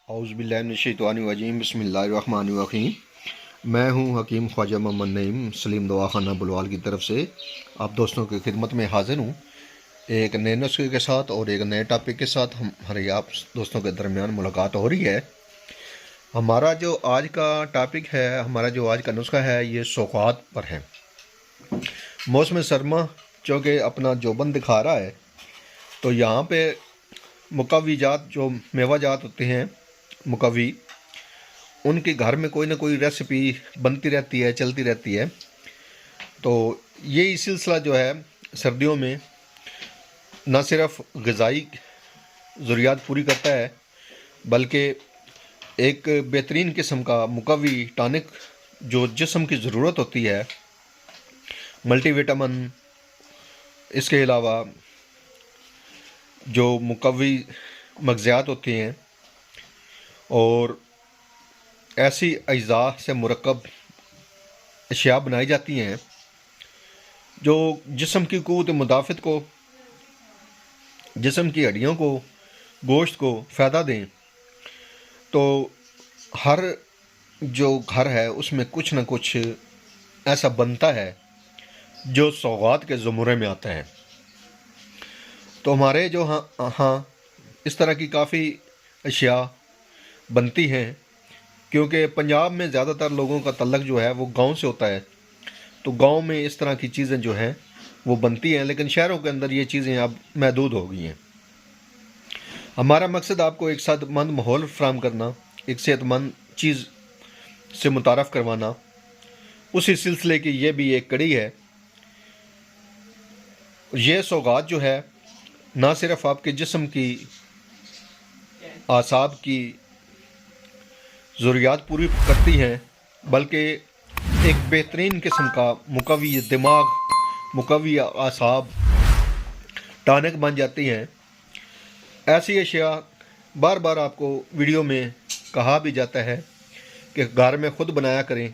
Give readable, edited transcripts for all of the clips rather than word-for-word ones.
औज़ुबिल्लाहिमिनश्शैतानिर्रजीम बिस्मिल्लाहिर्रहमानिर्रहीम। मैं हूं हकीम ख्वाजा मोहम्मद नईम सलीम दवाखाना बुलवाल की तरफ से आप दोस्तों की खिदमत में हाजिर हूं एक नए नुस्खे के साथ और एक नए टॉपिक के साथ हमारी आप दोस्तों के दरमियान मुलाकात हो रही है। हमारा जो आज का टॉपिक है, हमारा जो आज का नुस्खा है, ये सौगात पर है। मौसम सरमा चूँकि अपना जोबन दिखा रहा है, तो यहाँ पे मुकव्वी जात जो मेवा जात होते हैं, मुकव्वी, उनके घर में कोई ना कोई रेसिपी बनती रहती है, चलती रहती है। तो यही सिलसिला जो है सर्दियों में न सिर्फ ग़िज़ाई ज़रूरियात पूरी करता है, बल्कि एक बेहतरीन किस्म का मुकव्वी टॉनिक जो जिस्म की ज़रूरत होती है, मल्टीविटामिन, इसके अलावा जो मुकव्वी मग़ज़ियात होती हैं और ऐसी अज्जा से मुरक्कब अशिया बनाई जाती हैं जो जिस्म की क़ुव्वत मुदाफ़त को, जिस्म की हड्डियों को, गोश्त को फ़ायदा दें। तो हर जो घर है उसमें कुछ न कुछ ऐसा बनता है जो सौगात के ज़ुमरे में आता है। तो हमारे जो हाँ इस तरह की काफ़ी अशिया बनती हैं, क्योंकि पंजाब में ज़्यादातर लोगों का तल्लक जो है वो गांव से होता है। तो गांव में इस तरह की चीज़ें जो हैं वो बनती हैं, लेकिन शहरों के अंदर ये चीज़ें अब महदूद हो गई हैं। हमारा मकसद आपको एक सेहतमंद माहौल फ्राहम करना, एक सेहतमंद चीज़ से मुतारफ़ करवाना। उसी सिलसिले की ये भी एक कड़ी है। ये सौगात जो है ना सिर्फ आपके जिस्म की, आसाब की ज़रूरियात पूरी करती हैं, बल्कि एक बेहतरीन किस्म का मुकव्वी दिमाग, मुकव्वी आसाब टॉनिक बन जाती हैं। ऐसी अशिया बार बार आपको वीडियो में कहा भी जाता है कि घर में ख़ुद बनाया करें,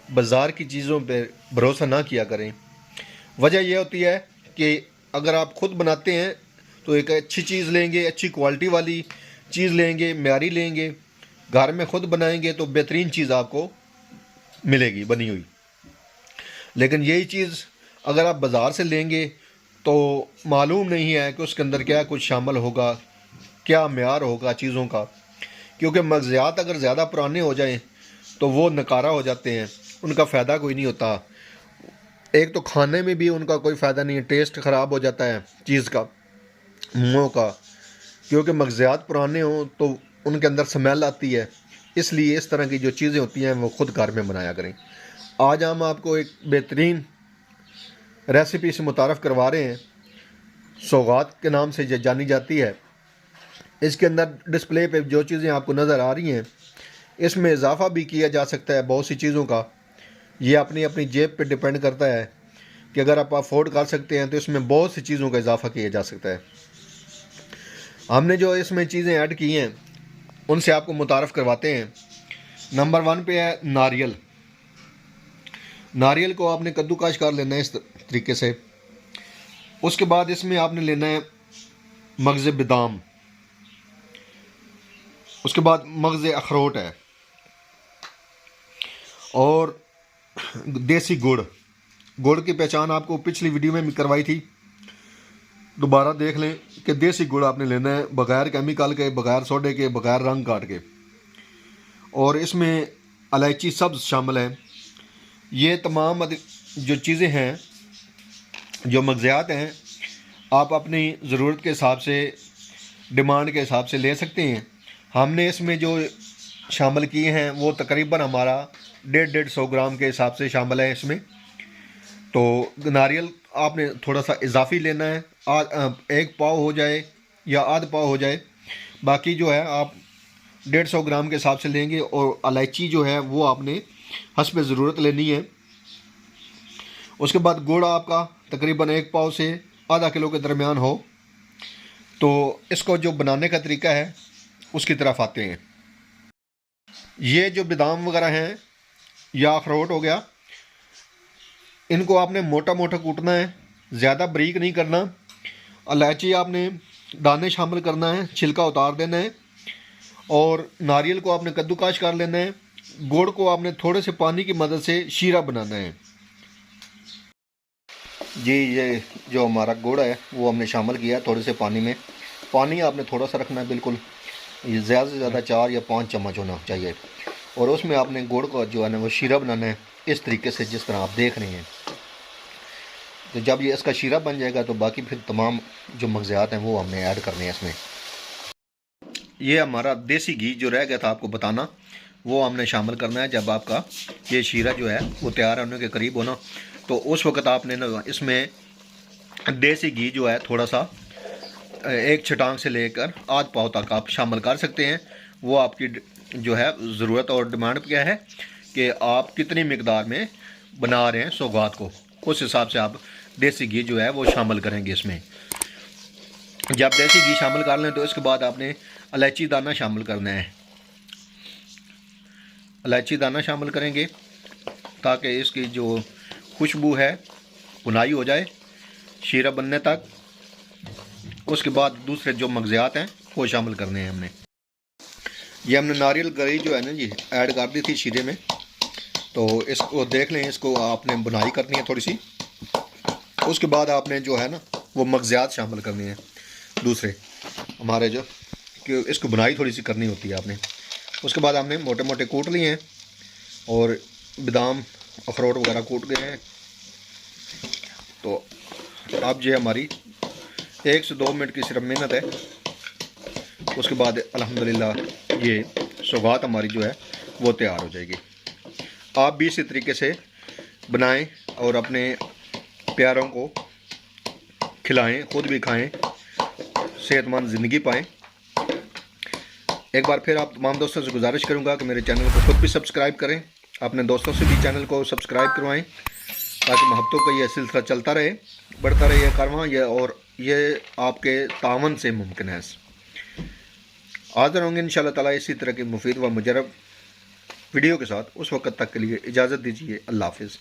बाज़ार की चीज़ों पर भरोसा ना किया करें। वजह यह होती है कि अगर आप ख़ुद बनाते हैं तो एक अच्छी चीज़ लेंगे, अच्छी क्वालिटी वाली चीज़ लेंगे, म्यारी लेंगे, घर में ख़ुद बनाएंगे तो बेहतरीन चीज़ आपको मिलेगी बनी हुई। लेकिन यही चीज़ अगर आप बाज़ार से लेंगे तो मालूम नहीं है कि उसके अंदर क्या कुछ शामिल होगा, क्या म्यार होगा चीज़ों का। क्योंकि मग़ज़ियात अगर ज़्यादा पुराने हो जाएं तो वो नकारा हो जाते हैं, उनका फ़ायदा कोई नहीं होता। एक तो खाने में भी उनका कोई फ़ायदा नहीं है, टेस्ट ख़राब हो जाता है चीज़ का, मुँह का। क्योंकि मग़ज़ियात पुराने हों तो उनके अंदर स्मेल आती है। इसलिए इस तरह की जो चीज़ें होती हैं वो ख़ुद घर में बनाया करें। आज हम आपको एक बेहतरीन रेसिपी से मुतारफ़ करवा रहे हैं, सौगात के नाम से जानी जाती है। इसके अंदर डिस्प्ले पे जो चीज़ें आपको नज़र आ रही हैं, इसमें इजाफ़ा भी किया जा सकता है बहुत सी चीज़ों का। ये अपनी अपनी जेब पे डिपेंड करता है कि अगर आप अफोर्ड कर सकते हैं तो इसमें बहुत सी चीज़ों का इजाफ़ा किया जा सकता है। हमने जो इसमें चीज़ें ऐड की हैं उनसे आपको मुतारफ़ करवाते हैं। नंबर 1 पे है नारियल। नारियल को आपने कद्दूकश कर लेना है इस तरीके से। उसके बाद इसमें आपने लेना है मग़ज़ बादाम। उसके बाद मग़ज़ अखरोट है और देसी गुड़। गुड़ की पहचान आपको पिछली वीडियो में भी करवाई थी, दोबारा देख लें कि देसी गुड़ आपने लेना है, बग़ैर केमिकल के, बग़ैर सोडे के, बग़ैर रंग काट के। और इसमें इलायची सब्ज़ शामिल है। ये तमाम जो चीज़ें हैं, जो मग़ज़ियात हैं, आप अपनी ज़रूरत के हिसाब से, डिमांड के हिसाब से ले सकते हैं। हमने इसमें जो शामिल किए हैं वो तकरीबन हमारा 150 ग्राम के हिसाब से शामिल है इसमें। तो नारियल आपने थोड़ा सा इजाफी लेना है, 1 पाव हो जाए या आध पाव हो जाए, बाकी जो है आप 150 ग्राम के हिसाब से लेंगे। और इलायची जो है वो आपने हस्ब ज़रूरत लेनी है। उसके बाद गुड़ आपका तकरीबन 1 पाव से आधा किलो के दरमियान हो। तो इसको जो बनाने का तरीका है उसकी तरफ आते हैं। ये जो बादाम वगैरह हैं या अखरोट हो गया, इनको आपने मोटा मोटा कूटना है, ज़्यादा बारीक नहीं करना। इलायची आपने दाने शामिल करना है, छिलका उतार देना है और नारियल को आपने कद्दूकाश कर लेना है। गुड़ को आपने थोड़े से पानी की मदद से शीरा बनाना है। जी ये जो हमारा गुड़ है वो हमने शामिल किया है थोड़े से पानी में। पानी आपने थोड़ा सा रखना है, बिल्कुल ये ज़्यादा से ज़्यादा 4 या 5 चम्मच होना चाहिए। और उसमें आपने गुड़ को जो है ना वो शीरा बनाना है इस तरीके से जिस तरह आप देख रहे हैं। तो जब ये इसका शीरा बन जाएगा तो बाकी फिर तमाम जो मग़ज़ियात हैं वो हमने ऐड करने हैं इसमें। ये हमारा देसी घी जो रह गया था आपको बताना, वो हमने शामिल करना है। जब आपका ये शीरा जो है वो तैयार होने के करीब होना तो उस वक्त आपने ना इसमें देसी घी जो है थोड़ा सा 1 छटांग से लेकर आध पाव तक आप शामिल कर सकते हैं। वो आपकी जो है ज़रूरत और डिमांड क्या है कि आप कितनी मिकदार में बना रहे हैं सौगात को, उस हिसाब से आप देसी घी जो है वो शामिल करेंगे इसमें। जब देसी घी शामिल कर लें तो इसके बाद आपने इलायची दाना शामिल करना है। इलायची दाना शामिल करेंगे ताकि इसकी जो खुशबू है भुनाई हो जाए शीरा बनने तक। उसके बाद दूसरे जो मग़ज़ियात हैं वो शामिल करने हैं हमने। ये हमने नारियल गरी जो है ना जी ऐड कर दी थी शीरे में। तो इसको देख लें, इसको आपने बुनाई करनी है थोड़ी सी। उसके बाद आपने जो है ना वो मग़ज़ियात शामिल करने हैं दूसरे हमारे जो कि इसको बुनाई थोड़ी सी करनी होती है आपने। उसके बाद हमने मोटे मोटे कूट लिए हैं और बादाम अखरोट वगैरह कूट गए हैं। तो अब जो हमारी 1 से 2 मिनट की सिर्फ मेहनत है। उसके बाद अल्हम्दुलिल्लाह ये सौगात हमारी जो है वो तैयार हो जाएगी। आप भी इसी तरीके से बनाएं और अपने प्यारों को खिलाएं, ख़ुद भी खाएं, सेहतमंद ज़िंदगी पाएं। एक बार फिर आप तमाम दोस्तों से गुजारिश करूंगा कि मेरे चैनल को खुद भी सब्सक्राइब करें, अपने दोस्तों से भी चैनल को सब्सक्राइब करवाएं ताकि मोहब्बतों का ये सिलसिला चलता रहे, बढ़ता रहे ये कारवां। और ये आपके तावन से मुमकिन है। हाज़िर होंगे इंशाअल्लाह ताला इसी तरह की मुफीद व मुजरब वीडियो के साथ। उस वक्त तक के लिए इजाज़त दीजिए। अल्लाह हाफ़िज़।